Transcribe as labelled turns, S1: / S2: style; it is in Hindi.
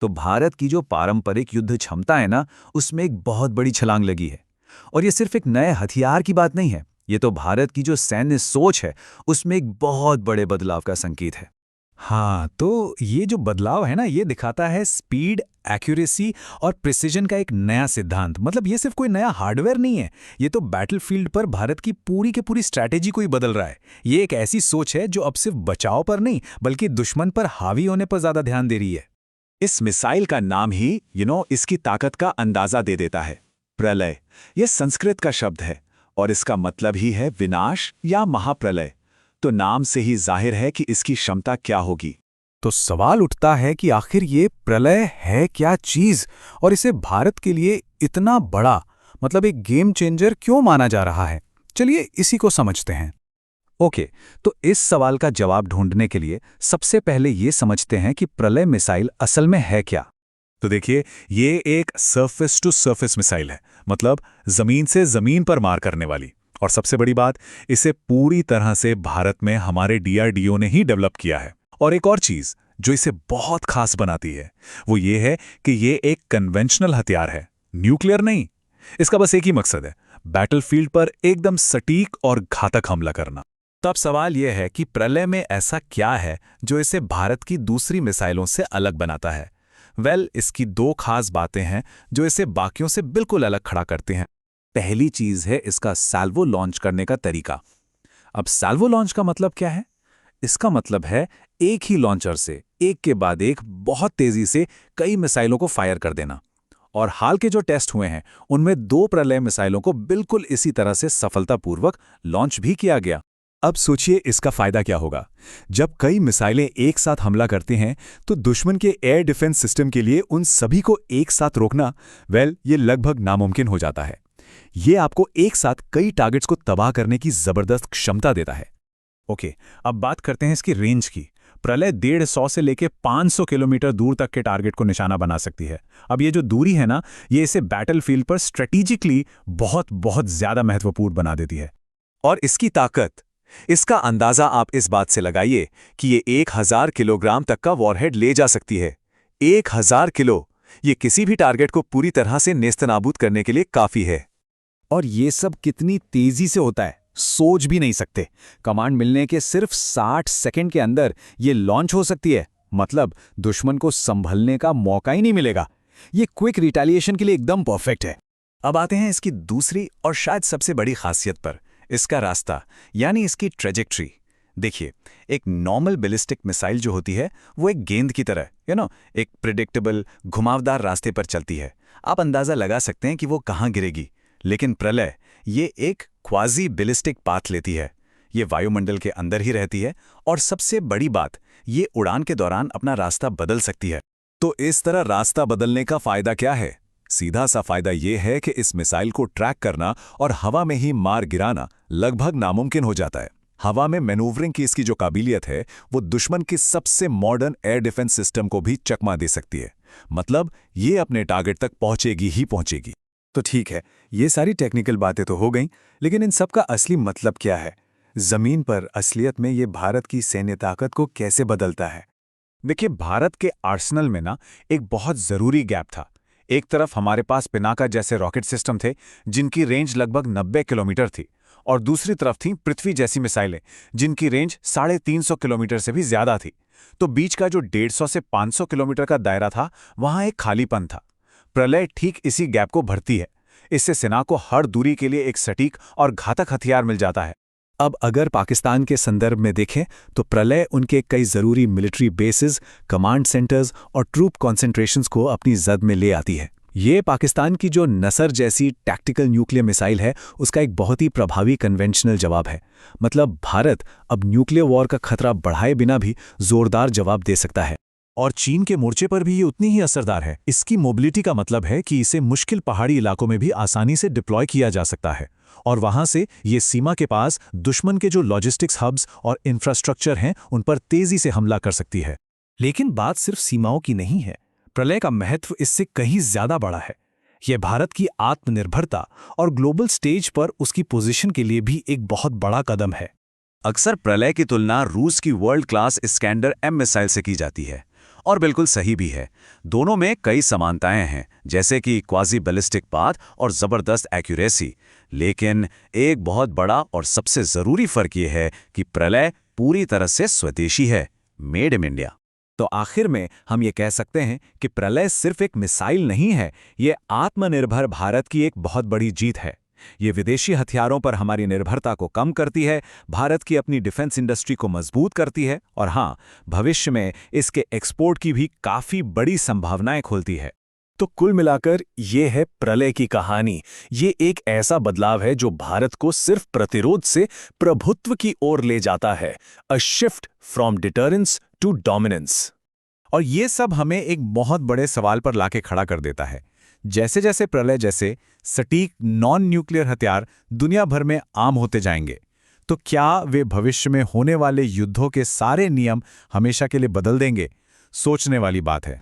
S1: तो भारत की जो पारंपरिक युद्ध क्षमता है ना, उसमें एक बहुत बड़ी छलांग लगी है। और ये सिर्फ एक नए हथियार की बात नहीं है, ये तो भारत की जो सैन्य सोच है, उसमें एक बहुत बड़े बदलाव का संकेत है।
S2: हाँ, तो ये जो बदलाव है ना, ये दिखाता है स्पीड, एक्यूरेसी और प्रिसिजन का एक नया सिद्धांत। मतलब ये सिर्फ कोई नया हार्डवेयर नहीं है, ये तो बैटलफील्ड पर भारत की पूरी स्ट्रैटेजी को ही बदल रहा है। ये एक ऐसी सोच है जो अब सिर्फ बचाव पर नहीं, बल्कि दुश्मन पर हावी होने पर ज्यादा ध्यान दे रही है।
S3: इस मिसाइल का नाम ही इसकी ताकत का अंदाजा दे देता है। प्रलय, यह संस्कृत का शब्द है और इसका मतलब ही है विनाश या महाप्रलय। तो नाम से ही जाहिर है कि इसकी क्षमता क्या होगी।
S2: तो सवाल उठता है कि आखिर ये प्रलय है क्या चीज, और इसे भारत के लिए इतना बड़ा, मतलब एक गेम चेंजर क्यों माना जा रहा है। चलिए इसी को समझते हैं।
S1: ओके, तो इस सवाल का जवाब ढूंढने के लिए सबसे पहले ये समझते हैं कि प्रलय मिसाइल असल में है क्या।
S3: तो देखिए, ये एक सरफेस टू सरफेस मिसाइल है, मतलब जमीन से जमीन पर मार करने वाली। और सबसे बड़ी बात, इसे पूरी तरह से भारत में हमारे डीआरडीओ ने ही डेवलप किया है। और एक और चीज जो इसे बहुत खास बनाती है, वो ये है कि ये एक कन्वेंशनल हथियार है, न्यूक्लियर नहीं। इसका बस एक ही मकसद है, बैटलफील्ड पर एकदम सटीक और घातक हमला करना।
S2: तब सवाल यह है कि प्रलय में ऐसा क्या है जो इसे भारत की दूसरी मिसाइलों से अलग बनाता है। इसकी दो खास बातें हैं जो इसे बाकियों से बिल्कुल अलग खड़ा करते हैं।
S1: पहली चीज है इसका सैल्वो लॉन्च करने का तरीका। अब सैल्वो लॉन्च का मतलब क्या है? इसका मतलब है एक ही लॉन्चर से एक के बाद एक बहुत तेजी से कई मिसाइलों को फायर कर देना। और हाल के जो टेस्ट हुए हैं, उनमें 2 प्रलय मिसाइलों को बिल्कुल इसी तरह से सफलतापूर्वक लॉन्च भी किया गया।
S3: अब सोचिए इसका फायदा क्या होगा। जब कई मिसाइलें एक साथ हमला करते हैं, तो दुश्मन के एयर डिफेंस सिस्टम के लिए उन सभी को एक साथ रोकना, ये लगभग नामुमकिन हो जाता है। ये आपको एक साथ कई टारगेट्स को तबाह करने की जबरदस्त क्षमता देता है।
S2: ओके, अब बात करते हैं इसकी रेंज की। प्रलय 150 से लेकर 500 किलोमीटर दूर तक के टारगेट को निशाना बना सकती है। अब ये जो दूरी है ना, ये इसे बैटलफील्ड पर स्ट्रेटेजिकली बहुत ज्यादा महत्वपूर्ण बना देती है।
S3: और इसकी ताकत, इसका अंदाजा आप इस बात से लगाइए कि ये 1000 किलोग्राम तक का वॉरहेड ले जा सकती है। 1000 किलो, ये किसी भी टारगेट को पूरी तरह से नेस्तनाबूद करने के लिए काफी है।
S2: और ये सब कितनी तेजी से होता है, सोच भी नहीं सकते। कमांड मिलने के सिर्फ 60 सेकंड के अंदर ये लॉन्च हो सकती है। मतलब दुश्मन को संभलने का मौका ही नहीं मिलेगा। ये क्विक रिटेलिएशन के लिए एकदम परफेक्ट है।
S3: अब आते हैं इसकी दूसरी और शायद सबसे बड़ी खासियत पर, इसका रास्ता, यानी इसकी ट्रेजेक्ट्री। देखिए, एक नॉर्मल बैलिस्टिक मिसाइल जो होती है, वो एक गेंद की तरह एक प्रिडिक्टेबल घुमावदार रास्ते पर चलती है। आप अंदाजा लगा सकते हैं कि वो कहाँ गिरेगी। लेकिन प्रलय, ये एक क्वाजी बैलिस्टिक पाथ लेती है। ये वायुमंडल के अंदर ही रहती है, और सबसे बड़ी बात, ये उड़ान के दौरान अपना रास्ता बदल सकती है। तो इस तरह रास्ता बदलने का फायदा क्या है? सीधा सा फायदा यह है कि इस मिसाइल को ट्रैक करना और हवा में ही मार गिराना लगभग नामुमकिन हो जाता है। हवा में मैनूवरिंग की इसकी जो काबिलियत है, वो दुश्मन की सबसे मॉडर्न एयर डिफेंस सिस्टम को भी चकमा दे सकती है। मतलब ये अपने टारगेट तक पहुंचेगी ही पहुंचेगी। तो ठीक है, ये सारी टेक्निकल बातें तो हो गईं, लेकिन इन सब का असली मतलब क्या है? जमीन पर असलियत में ये भारत की सैन्य ताकत को कैसे बदलता है?
S2: देखिए, भारत के आर्सेनल में ना एक बहुत जरूरी गैप था। एक तरफ हमारे पास पिनाका जैसे रॉकेट सिस्टम थे, जिनकी रेंज लगभग 90 किलोमीटर थी, और दूसरी तरफ थी पृथ्वी जैसी मिसाइलें, जिनकी रेंज 350 किलोमीटर से भी ज्यादा थी। तो बीच का जो 150 से 500 किलोमीटर का दायरा था, वहां एक खालीपन था। प्रलय ठीक इसी गैप को भरती है। इससे सेना को हर दूरी के लिए एक सटीक और घातक हथियार मिल जाता है।
S3: अब अगर पाकिस्तान के संदर्भ में देखें, तो प्रलय उनके कई जरूरी मिलिट्री बेसिस, कमांड सेंटर्स और ट्रूप कॉन्सेंट्रेशंस को अपनी जद में ले आती है। ये पाकिस्तान की जो नसर जैसी टैक्टिकल न्यूक्लियर मिसाइल है, उसका एक बहुत ही प्रभावी कन्वेंशनल जवाब है। मतलब भारत अब न्यूक्लियर वॉर का खतरा बढ़ाए बिना भी जोरदार जवाब दे सकता है।
S2: और चीन के मोर्चे पर भी ये उतनी ही असरदार है। इसकी मोबिलिटी का मतलब है कि इसे मुश्किल पहाड़ी इलाकों में भी आसानी से डिप्लॉय किया जा सकता है, और वहां से ये सीमा के पास दुश्मन के जो लॉजिस्टिक्स हब्स और इंफ्रास्ट्रक्चर हैं, उन पर तेजी से हमला कर सकती है।
S3: लेकिन बात सिर्फ सीमाओं की नहीं है। प्रलय का महत्व इससे कहीं ज्यादा बड़ा है। यह भारत की आत्मनिर्भरता और ग्लोबल स्टेज पर उसकी पोजीशन के लिए भी एक बहुत बड़ा कदम है।
S1: अक्सर प्रलय की तुलना रूस की world class Iskander M missile से की जाती है,
S2: और बिल्कुल सही भी है। दोनों में कई समानताएं हैं, जैसे कि क्वाजी बैलिस्टिक पाथ और ज़बरदस्त एक्यूरेसी। लेकिन एक बहुत बड़ा और सबसे ज़रूरी फ़र्क ये है कि प्रलय पूरी तरह से स्वदेशी है, मेड इन इंडिया।
S3: तो आखिर में हम ये कह सकते हैं कि प्रलय सिर्फ एक मिसाइल नहीं है, ये आत्मनिर्भर भारत की एक बहुत बड़ी जीत है। ये विदेशी हथियारों पर हमारी निर्भरता को कम करती है, भारत की अपनी डिफेंस इंडस्ट्री को मजबूत करती है और हाँ, भविष्य में इसके एक्सपोर्ट की भी काफ़ी बड़ी संभावनाएं खोलती है।
S4: तो कुल मिलाकर ये है प्रलय की कहानी। ये एक ऐसा बदलाव है जो भारत को सिर्फ प्रतिरोध से प्रभुत्व की ओर ले जाता है। A shift from deterrence to dominance.
S2: और ये सब हमें एक बहुत बड़े सवाल पर लाके खड़ा कर देता है। जैसे जैसे प्रलय जैसे सटीक नॉन न्यूक्लियर हथियार दुनिया भर में आम होते जाएंगे, तो क्या वे भविष्य में होने वाले युद्धों के सारे नियम हमेशा के लिए बदल देंगे? सोचने वाली बात है।